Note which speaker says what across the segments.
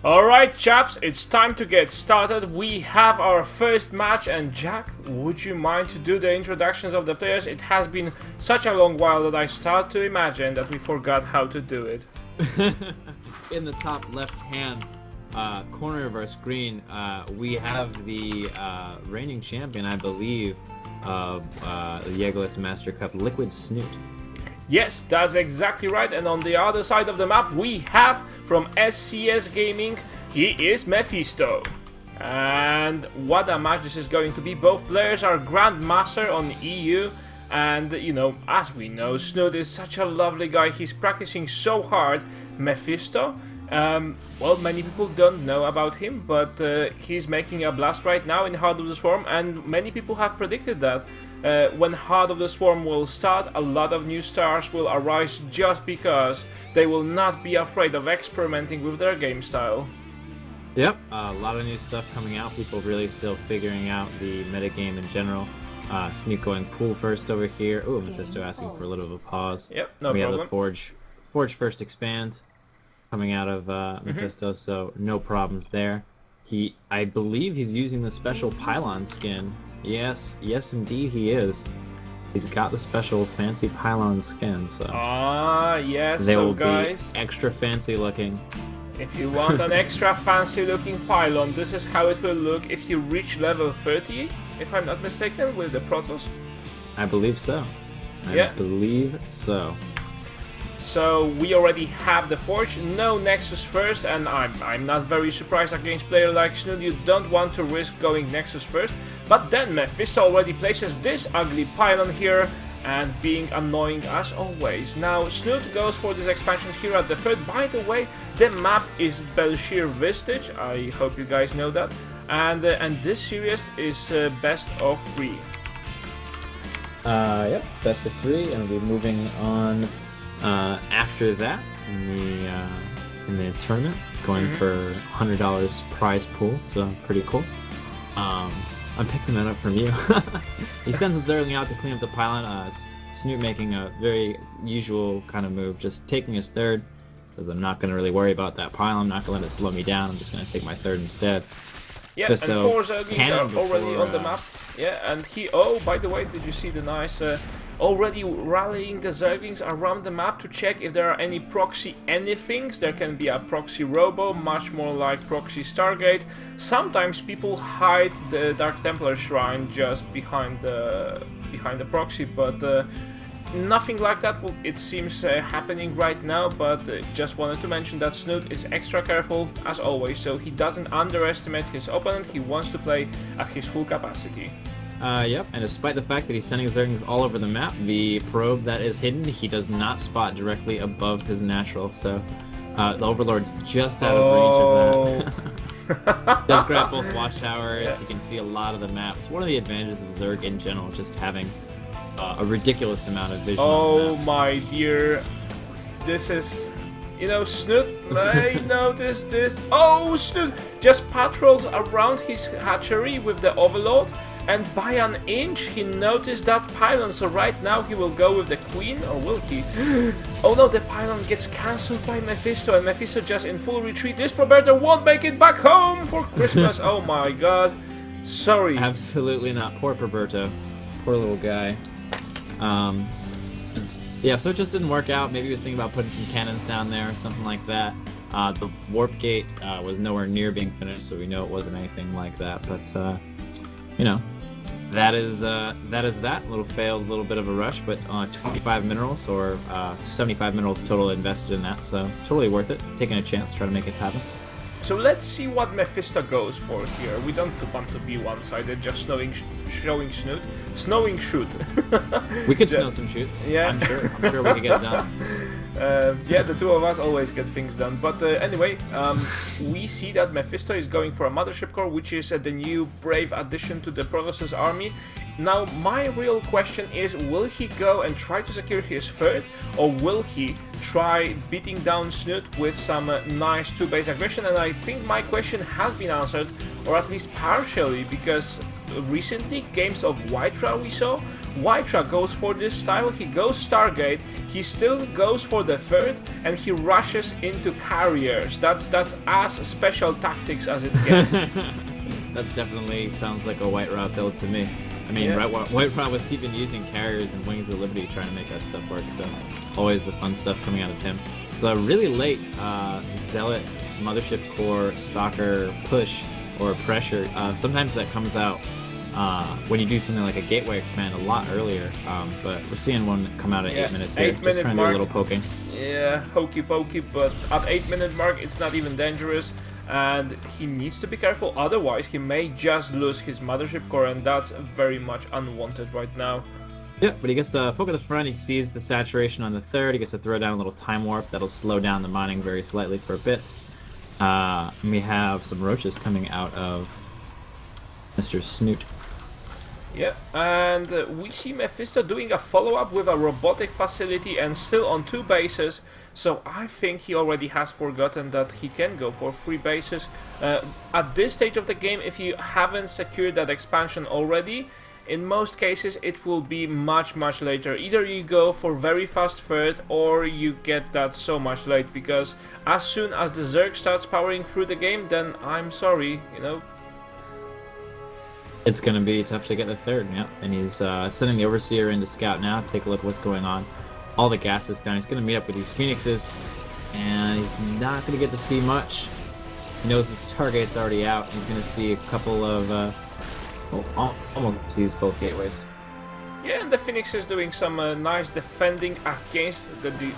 Speaker 1: Alright chaps, it's time to get started. We have our first match, and Jack, would you mind to do the introductions of the players? It has been such a long while that I start to imagine that we forgot how to do it.
Speaker 2: In the top left-hand corner of our screen, we have the reigning champion, I believe, of the Yegolas Master Cup, Liquid Snute.
Speaker 1: Yes, that's exactly right, and on the other side of the map we have, from SCS Gaming, he is Mefisto. And what a match this is going to be. Both players are Grandmaster on EU, and you know, as we know, Snute is such a lovely guy. He's practicing so hard. Mefisto, well, many people don't know about him, but he's making a blast right now in Heart of the Swarm, and many people have predicted that when Heart of the Swarm will start, a lot of new stars will arise just because they will not be afraid of experimenting with their game style.
Speaker 2: Yep, a lot of new stuff coming out. People really still figuring out the metagame in general. Snute going pool first over here. Ooh, Mefisto asking for a little of a pause.
Speaker 1: Yep, no
Speaker 2: we
Speaker 1: problem.
Speaker 2: have the Forge first expand coming out of Mefisto, so no problems there. I believe he's using the special pylon skin. Yes, indeed he is. He's got the special fancy pylon skin, so
Speaker 1: yes,
Speaker 2: they
Speaker 1: so
Speaker 2: will
Speaker 1: guys,
Speaker 2: be extra fancy looking.
Speaker 1: if you want an extra fancy looking pylon, this is how it will look if you reach level 30, if I'm not mistaken, with the Protoss.
Speaker 2: I believe so. I believe so.
Speaker 1: So we already have the Forge, no Nexus first, and I'm not very surprised against player like Snute. You don't want to risk going Nexus first, but then Mefisto already places this ugly pylon here and being annoying as always. Now Snute goes for this expansion here at the third. By the way, the map is Belshir Vistage, I hope you guys know that, and this series is best of 3.
Speaker 2: Yep, best of 3, and we'll be moving on after that in the tournament, going for $100 prize pool, so pretty cool. I'm picking that up from you. He sends us early out to clean up the pylon. Snute making a very usual kind of move, just taking his third. Says I'm not going to really worry about that pylon. I'm not going to let it slow me down. I'm just going to take my third instead.
Speaker 1: Yeah, and 4 Zerglings are already on the map. Yeah, and he... Oh, by the way, did you see the nice... already rallying the Zerglings around the map to check if there are any proxy anythings. There can be a proxy Robo, much more like proxy Stargate. Sometimes people hide the Dark Templar Shrine just behind the proxy, but nothing like that it seems happening right now. But just wanted to mention that Snute is extra careful as always, so he doesn't underestimate his opponent. He wants to play at his full capacity.
Speaker 2: Yep, and despite the fact that he's sending his Zerglings all over the map, the probe that is hidden, he does not spot directly above his natural, so the Overlord's just out of range of that. Does grab both watchtowers, yeah. You can see a lot of the map. It's one of the advantages of Zerg in general, just having a ridiculous amount of vision.
Speaker 1: Oh my dear, this is... You know, Snute may notice this. Oh, Snute just patrols around his hatchery with the Overlord, and by an inch he noticed that pylon. So right now he will go with the Queen, or will he? Oh no, the pylon gets cancelled by Mefisto, and Mefisto just in full retreat. This Proberto won't make it back home for Christmas. Oh my god. Sorry.
Speaker 2: Absolutely not. Poor Proberto. Poor little guy. Yeah, so it just didn't work out. Maybe he was thinking about putting some cannons down there or something like that. The warp gate was nowhere near being finished, so we know it wasn't anything like that. But you know, that is that. A little failed, a little bit of a rush, but 25 minerals or 75 minerals total invested in that, so totally worth it. Taking a chance, trying to make it happen.
Speaker 1: So let's see what Mefisto goes for here. We don't want to be one-sided, just showing Snute. Snowing shoot.
Speaker 2: We could snow some shoots.
Speaker 1: Yeah.
Speaker 2: I'm sure we could get it done.
Speaker 1: Yeah, the two of us always get things done. But anyway, we see that Mefisto is going for a Mothership Core, which is the new brave addition to the Protoss army. Now, my real question is, will he go and try to secure his third, or will he try beating down Snute with some nice 2-base aggression? And I think my question has been answered, or at least partially, because recently games of White Ra we saw Wytra goes for this style, he goes Stargate, he still goes for the third, and he rushes into carriers. That's as special tactics as it gets.
Speaker 2: That's definitely sounds like a White build to me. I mean,
Speaker 1: Yeah.
Speaker 2: White was even using carriers and Wings of Liberty trying to make that stuff work, so always the fun stuff coming out of him. So really late Zealot, Mothership Core, Stalker push or pressure, sometimes that comes out when you do something like a Gateway expand a lot earlier, but we're seeing one come out at 8 minutes here, just trying to do a little poking.
Speaker 1: Yeah, hokey pokey, but at 8-minute mark it's not even dangerous. And he needs to be careful, otherwise he may just lose his Mothership Core, and that's very much unwanted right now.
Speaker 2: Yep, but he gets to poke at the front, he sees the saturation on the third, he gets to throw down a little Time Warp that'll slow down the mining very slightly for a bit. And we have some roaches coming out of Mr. Snute.
Speaker 1: Yeah, and we see Mefisto doing a follow-up with a robotic facility and still on 2 bases, so I think he already has forgotten that he can go for 3 bases. At this stage of the game, if you haven't secured that expansion already, in most cases it will be much later. Either you go for very fast third or you get that so much late, because as soon as the Zerg starts powering through the game, then I'm sorry, you know.
Speaker 2: It's going to be tough to get the third, yeah. And he's sending the Overseer in to scout now, take a look at what's going on. All the gas is down. He's going to meet up with these Phoenixes, and he's not going to get to see much. He knows his target's already out. He's going to see a couple of... almost sees both gateways.
Speaker 1: Yeah, and the Phoenix is doing some nice defending against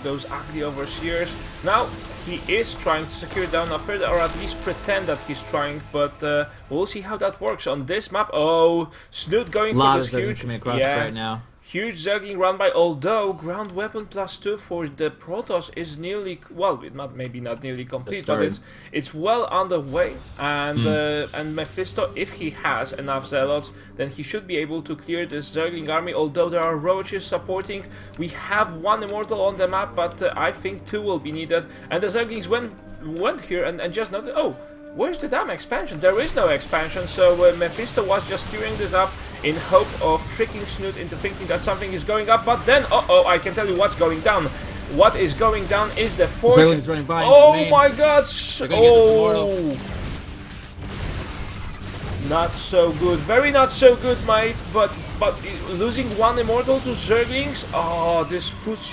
Speaker 1: those ugly Overseers. Now, he is trying to secure down a third, or at least pretend that he's trying, but we'll see how that works on this map. Oh, Snute going for this huge...
Speaker 2: coming across right now.
Speaker 1: Huge Zergling run by, although ground weapon +2 for the Protoss is nearly, well, maybe not nearly complete, but it's well underway. And and Mefisto, if he has enough Zealots, then he should be able to clear this Zergling army. Although there are roaches supporting, we have 1 Immortal on the map, but I think 2 will be needed. And the Zerglings went here and just noted, oh, where's the damn expansion? There is no expansion, so Mefisto was just queuing this up in hope of tricking Snute into thinking that something is going up, but then, uh-oh, I can tell you what's going down. What is going down is the forge.
Speaker 2: Zergling's running by.
Speaker 1: Oh my god!
Speaker 2: Oh!
Speaker 1: Not so good. Very not so good, mate. But losing 1 Immortal to Zerglings, oh, this puts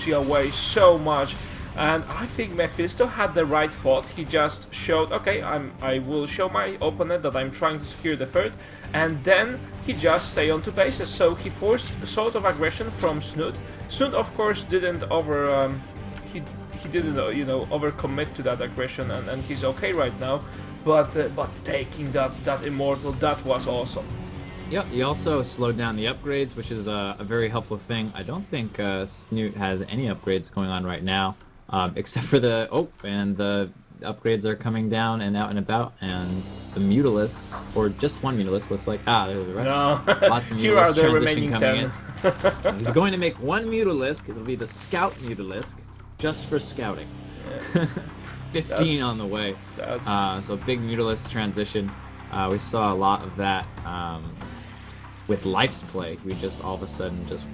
Speaker 1: you away so much. And I think Mefisto had the right thought. He just showed, okay, I will show my opponent that I'm trying to secure the third, and then he just stay on 2 bases. So he forced a sort of aggression from Snute. Snute, of course, didn't he didn't overcommit to that aggression, and he's okay right now. But taking that Immortal, that was awesome.
Speaker 2: Yep, he also slowed down the upgrades, which is a very helpful thing. I don't think Snute has any upgrades going on right now. Except for the upgrades are coming down and out and about, and the Mutalisks, or just 1 Mutalisk looks like, there's the rest.
Speaker 1: No.
Speaker 2: Lots of
Speaker 1: Here are
Speaker 2: Mutalisk
Speaker 1: the
Speaker 2: transition
Speaker 1: remaining
Speaker 2: coming
Speaker 1: 10.
Speaker 2: in. He's going to make 1 Mutalisk, it'll be the Scout Mutalisk, just for scouting.
Speaker 1: Yeah.
Speaker 2: 15 on the way. So big Mutalisk transition. We saw a lot of that with Life's Play. We just all of a sudden just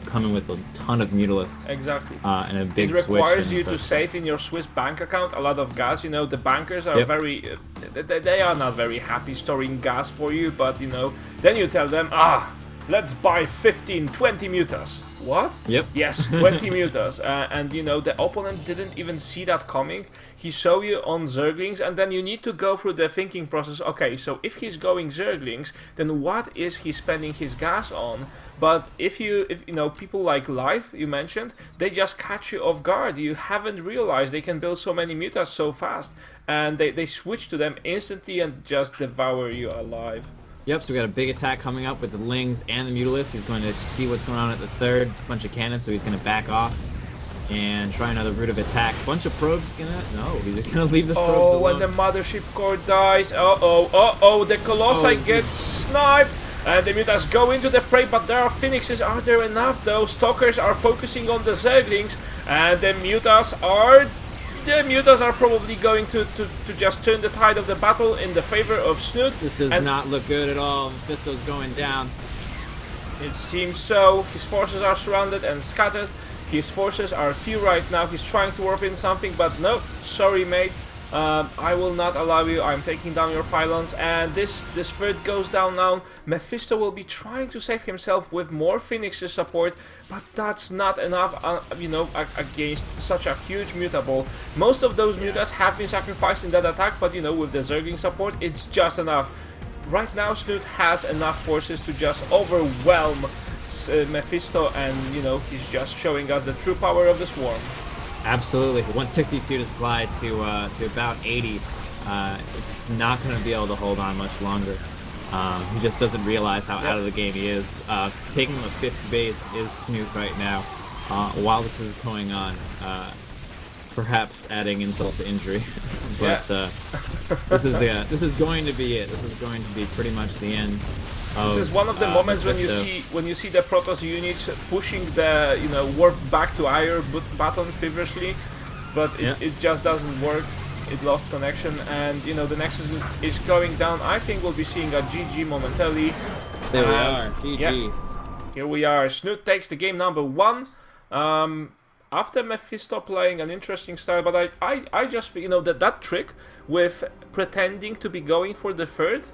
Speaker 2: coming with a ton of Mutalisks.
Speaker 1: Exactly.
Speaker 2: And a big
Speaker 1: switch. It requires
Speaker 2: switch
Speaker 1: you to save in your Swiss bank account a lot of gas. You know, the bankers are very... they are not very happy storing gas for you, but, you know, then you tell them, let's buy 15, 20 mutas. What?
Speaker 2: Yep.
Speaker 1: Yes, 20 mutas. And, you know, the opponent didn't even see that coming. He saw you on Zerglings, and then you need to go through the thinking process. Okay, so if he's going Zerglings, then what is he spending his gas on? But if you know, people like Life, you mentioned, they just catch you off guard. You haven't realized they can build so many mutas so fast. And they switch to them instantly and just devour you alive.
Speaker 2: Yep, so we got a big attack coming up with the Lings and the Mutalisk. He's going to see what's going on at the third. Bunch of cannons, so he's going to back off and try another route of attack. Bunch of probes no, he's just going to leave the probes alone.
Speaker 1: When the Mothership Core dies, the Colossi gets sniped. And the Mutas go into the fray, but there are Phoenixes. Are there enough though? Stalkers are focusing on the Zerglings, and the Mutas are probably going to just turn the tide of the battle in the favor of Snute.
Speaker 2: This does not look good at all. Mefisto's going down.
Speaker 1: It seems so. His forces are surrounded and scattered. His forces are few right now. He's trying to warp in something, but no, sorry mate. I will not allow you. I'm taking down your pylons, and this third goes down now. Mefisto will be trying to save himself with more Phoenix's support, but that's not enough, you know, against such a huge mutable. Most of those mutas have been sacrificed in that attack, but you know, with the Zergling support, it's just enough. Right now, Snute has enough forces to just overwhelm Mefisto, and you know, he's just showing us the true power of the swarm.
Speaker 2: Absolutely. 162 to supply to about 80. It's not going to be able to hold on much longer. He just doesn't realize how out of the game he is. Taking the 5th base is Snute right now. While this is going on, perhaps adding insult to injury. But this is going to be it. This is going to be pretty much the end.
Speaker 1: This is one of the moments
Speaker 2: Mefisto.
Speaker 1: when you see the Protoss units pushing the warp back to Iron button feverishly, but it just doesn't work. It lost connection, and you know the Nexus is going down. I think we'll be seeing a GG momentarily.
Speaker 2: There we are. GG.
Speaker 1: Yeah, here we are. Snute takes the game number 1. After Mefisto playing an interesting style, but I just that trick with pretending to be going for the third.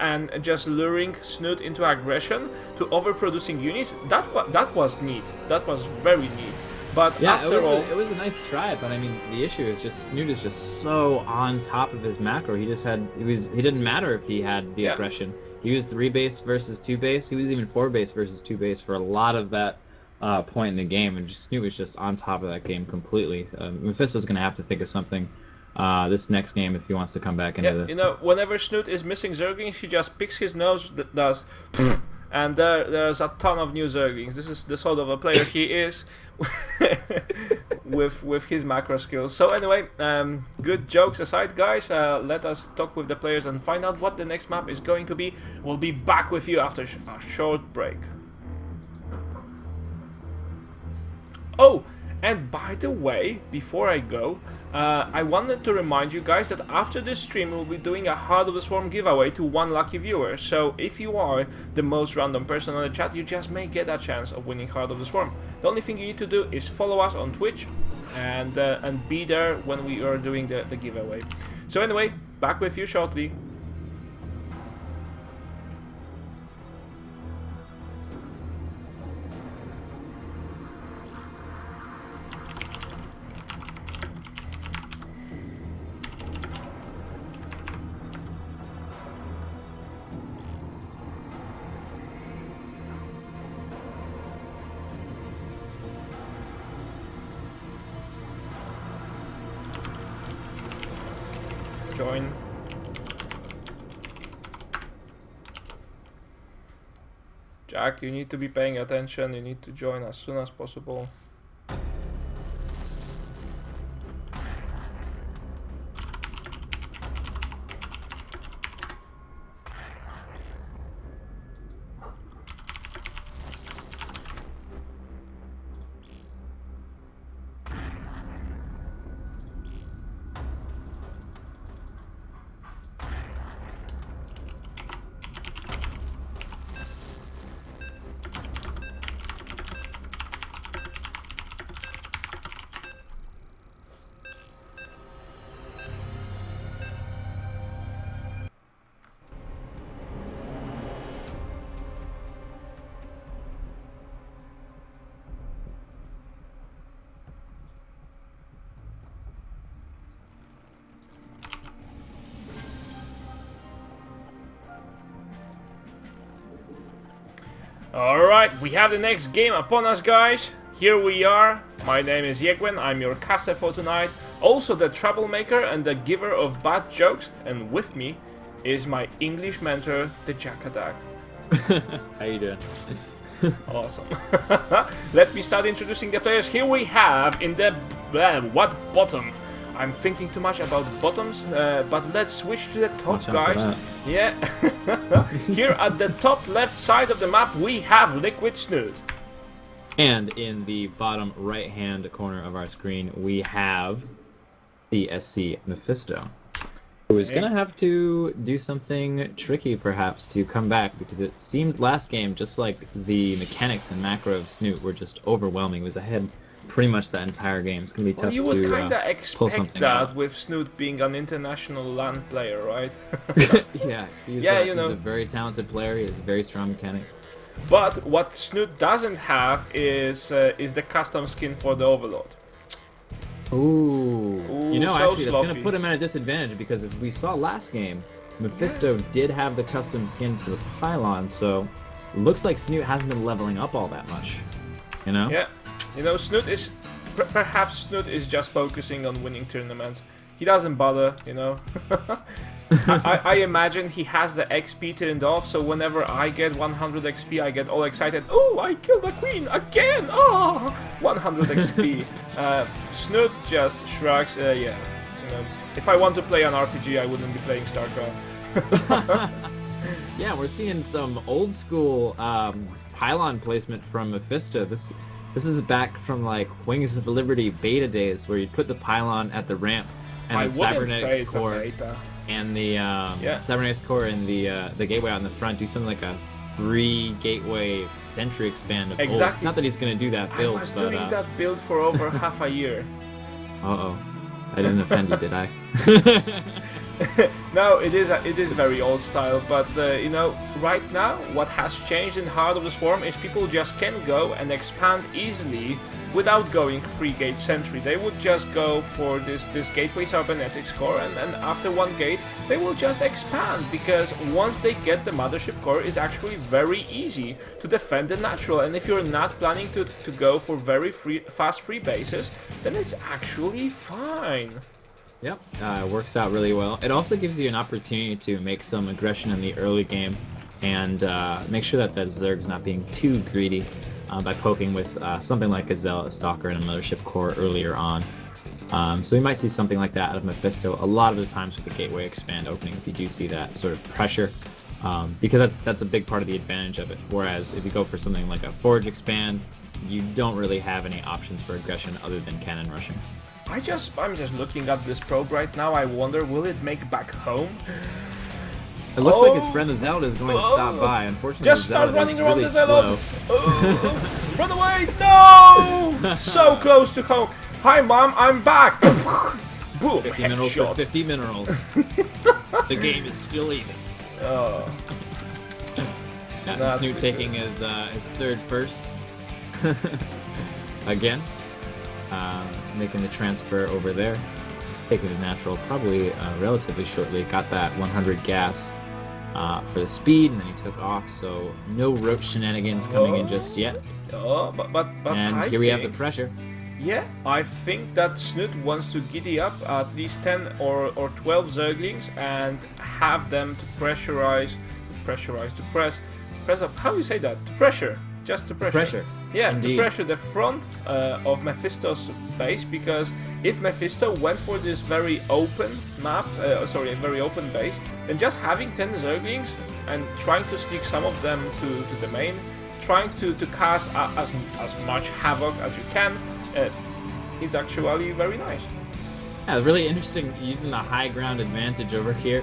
Speaker 1: And just luring Snute into aggression to overproducing units, that was neat. That was very neat. But
Speaker 2: yeah,
Speaker 1: after
Speaker 2: it was a nice try. But I mean, the issue is just Snute is just so on top of his macro. He didn't matter if he had the aggression. He was 3 base versus 2 base. He was even 4 base versus 2 base for a lot of that point in the game, and Snute was just on top of that game completely. Mephisto's gonna have to think of something this next game if he wants to come back into this.
Speaker 1: You know, whenever Snute is missing Zerglings, he just picks his nose, does, and there's a ton of new Zerglings. This is the sort of a player he is, with his macro skills. So anyway, good jokes aside, guys. Let us talk with the players and find out what the next map is going to be. We'll be back with you after a short break. Oh, and by the way, before I go, I wanted to remind you guys that after this stream we'll be doing a Heart of the Swarm giveaway to 1 lucky viewer. So if you are the most random person on the chat, you just may get a chance of winning Heart of the Swarm. The only thing you need to do is follow us on Twitch and be there when we are doing the giveaway. So anyway, back with you shortly. Join. Jack, you need to be paying attention. You need to join as soon as possible. Alright, we have the next game upon us, guys. Here we are. My name is Yegwen, I'm your caster for tonight. Also the troublemaker and the giver of bad jokes. And with me is my English mentor, the Jack Attack.
Speaker 2: How you doing?
Speaker 1: Awesome. Let me start introducing the players. Here we have in the... what bottom? I'm thinking too much about bottoms, but let's switch to the top, guys. Yeah. Here at the top left side of the map, we have Liquid Snute.
Speaker 2: And in the bottom right-hand corner of our screen, we have CSC Mefisto. Who's gonna have to do something tricky, perhaps, to come back, because it seemed last game, just like the mechanics and macro of Snute were just overwhelming. It was ahead pretty much that entire game. It's gonna be tough
Speaker 1: you would
Speaker 2: to
Speaker 1: kinda
Speaker 2: pull
Speaker 1: expect
Speaker 2: something
Speaker 1: that
Speaker 2: out.
Speaker 1: with Snute being an international LAN player, right?
Speaker 2: Yeah, he's a very talented player. He has very strong mechanics.
Speaker 1: But what Snute doesn't have is the custom skin for the Overlord.
Speaker 2: Ooh. You know,
Speaker 1: so
Speaker 2: actually, that's
Speaker 1: sloppy.
Speaker 2: going to put him at a disadvantage because, as we saw last game, Mefisto did have the custom skin for the pylon, so it looks like Snute hasn't been leveling up all that much. You know?
Speaker 1: Yeah. You know, Snute is... Perhaps Snute is just focusing on winning tournaments. He doesn't bother, you know? I imagine he has the XP turned off, so whenever I get 100 XP, I get all excited. Oh, I killed a queen again! Oh, 100 XP. Snute just shrugs. Yeah, you know, if I want to play an RPG, I wouldn't be playing Starcraft.
Speaker 2: Yeah, we're seeing some old school pylon placement from Mefisto. This is back from like Wings of Liberty beta days, where you put the pylon at the ramp and
Speaker 1: I
Speaker 2: the
Speaker 1: wouldn't say
Speaker 2: cybernetics
Speaker 1: it's a
Speaker 2: core.
Speaker 1: beta.
Speaker 2: And the cybernetics core and the gateway on the front do something like a 3 gateway sentry expand of
Speaker 1: Exactly.
Speaker 2: old. Not that he's gonna do that build,
Speaker 1: I was
Speaker 2: but
Speaker 1: doing that build for over half a year.
Speaker 2: uh-oh. I didn't offend you, did I?
Speaker 1: No, it is very old style, but you know, right now what has changed in Heart of the Swarm is people just can go and expand easily without going 3 gate sentry. They would just go for this gateway cybernetics core, and after 1 gate they will just expand, because once they get the mothership core, it's actually very easy to defend the natural. And if you're not planning to go for very fast free bases, then it's actually fine.
Speaker 2: Yep, it works out really well. It also gives you an opportunity to make some aggression in the early game and make sure that Zerg's not being too greedy by poking with something like a Zealot, a Stalker, and a Mothership Core earlier on. So we might see something like that out of Mefisto. A lot of the times with the Gateway Expand openings, you do see that sort of pressure, because that's a big part of the advantage of it. Whereas if you go for something like a Forge Expand, you don't really have any options for aggression other than cannon rushing.
Speaker 1: I'm just looking at this probe right now. I wonder, will it make back home?
Speaker 2: It looks like his friend the Zealot is going to stop by. Unfortunately,
Speaker 1: just
Speaker 2: the
Speaker 1: start
Speaker 2: Zealot
Speaker 1: running
Speaker 2: is
Speaker 1: around
Speaker 2: really
Speaker 1: the Zealot.
Speaker 2: slow.
Speaker 1: Run away! No! So close to home. Hi, Mom. I'm back. Boom!
Speaker 2: 50 minerals for
Speaker 1: Headshot.
Speaker 2: 50 minerals. The game is still even.
Speaker 1: Oh.
Speaker 2: Yeah,
Speaker 1: That's
Speaker 2: Snute taking his third first. Again. Making the transfer over there. Taking the natural probably relatively shortly. Got that 100 gas for the speed, and then he took off, so no roach shenanigans coming in just yet.
Speaker 1: Oh, but
Speaker 2: And
Speaker 1: I
Speaker 2: here we have the
Speaker 1: think-
Speaker 2: pressure.
Speaker 1: Yeah, I think that Snute wants to giddy up at least 10 or 12 Zerglings and have them to press up. How do you say that? To pressure. Just to pressure.
Speaker 2: Pressure.
Speaker 1: Yeah,
Speaker 2: Indeed.
Speaker 1: to pressure the front of Mephisto's base, because if Mephisto went for this very open map, a very open base, then just having 10 Zerglings and trying to sneak some of them to the main, trying to cast as much havoc as you can, it's actually very nice.
Speaker 2: Yeah, really interesting using the high ground advantage over here.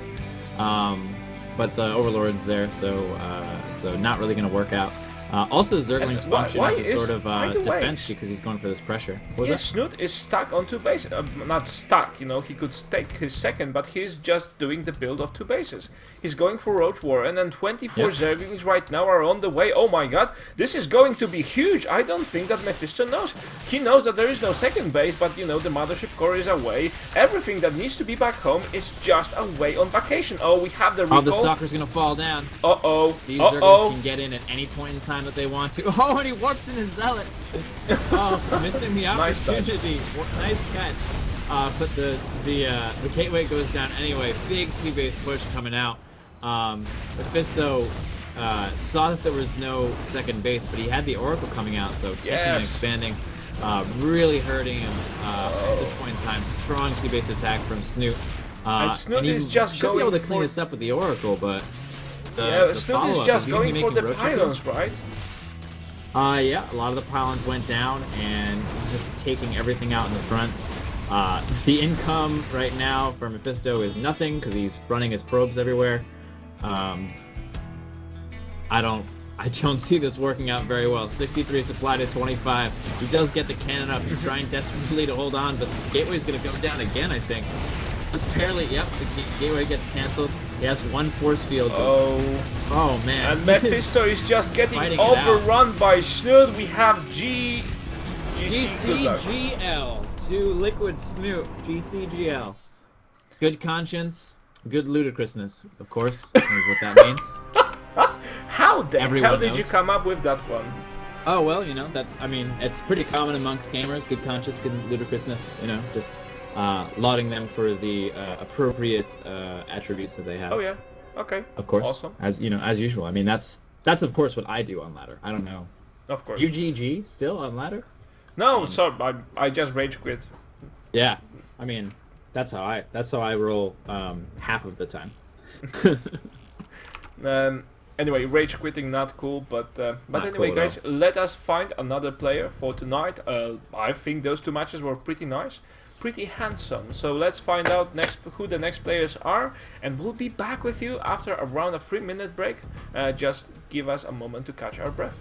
Speaker 2: But the Overlord's there, so not really going to work out. Also, the Zergling's
Speaker 1: And why-
Speaker 2: function
Speaker 1: why
Speaker 2: as a
Speaker 1: is-
Speaker 2: sort of
Speaker 1: by the way,
Speaker 2: defense because he's going for this pressure. What was
Speaker 1: Yeah,
Speaker 2: that?
Speaker 1: Snute is stuck on 2 bases. Not stuck, you know, he could take his second, but he's just doing the build of 2 bases. He's going for Roach War, and then 24
Speaker 2: Yep.
Speaker 1: Zerglings right now are on the way. Oh my god, this is going to be huge. I don't think that Mephisto knows. He knows that there is no second base, but you know, the Mothership Core is away. Everything that needs to be back home is just away on vacation. Oh, we have the recall.
Speaker 2: Oh, the Stalker's going to fall down.
Speaker 1: Uh-oh.
Speaker 2: These
Speaker 1: Uh-oh.
Speaker 2: Zerglings can get in at any point in time that they want to. Oh, and he warps in his Zealot. Oh, missing the
Speaker 1: Nice touch.
Speaker 2: opportunity. Nice catch. But the gateway goes down anyway. Big T-base push coming out. Mephisto saw that there was no second base, but he had the Oracle coming out, so taking and
Speaker 1: Yes.
Speaker 2: expanding, really hurting him at this point in time. Strong T-base attack from Snute.
Speaker 1: And Snute
Speaker 2: he
Speaker 1: is just
Speaker 2: should be able to
Speaker 1: going
Speaker 2: clean
Speaker 1: for-
Speaker 2: this up with the Oracle, but
Speaker 1: Yeah,
Speaker 2: the
Speaker 1: Snute
Speaker 2: follow-up,
Speaker 1: is just
Speaker 2: he gonna be
Speaker 1: going for
Speaker 2: making
Speaker 1: the
Speaker 2: roaches again?
Speaker 1: pylons, right?
Speaker 2: Yeah, a lot of the pylons went down, and he's just taking everything out in the front. The income right now for Mefisto is nothing because he's running his probes everywhere. I don't see this working out very well. 63 supply to 25. He does get the cannon up. He's trying desperately to hold on, but the gateway's going to go down again, I think. Just barely. Yep, the gateway gets canceled. He has one force field. Oh man.
Speaker 1: And Mefisto is just getting overrun by Snute. We have
Speaker 2: GCGL to Liquid Snute. GCGL. Good conscience, good ludicrousness, of course, is what that means.
Speaker 1: How the hell did you come up with that one?
Speaker 2: Oh well, you know, it's pretty common amongst gamers. Good conscience, good ludicrousness. You know, just lauding them for the appropriate attributes that they have.
Speaker 1: Oh yeah, okay.
Speaker 2: Of course,
Speaker 1: awesome.
Speaker 2: As you know, as usual. I mean, that's of course what I do on ladder. I don't know.
Speaker 1: Of course.
Speaker 2: UGG still on ladder?
Speaker 1: No, sorry, I just rage quit.
Speaker 2: Yeah, I mean, that's how I roll half of the time.
Speaker 1: Anyway, rage quitting not cool, but anyway,
Speaker 2: cool
Speaker 1: guys, let us find another player for tonight. I think those two matches were pretty nice, pretty handsome. So let's find out who the next players are, and we'll be back with you after around a 3-minute break. Just give us a moment to catch our breath.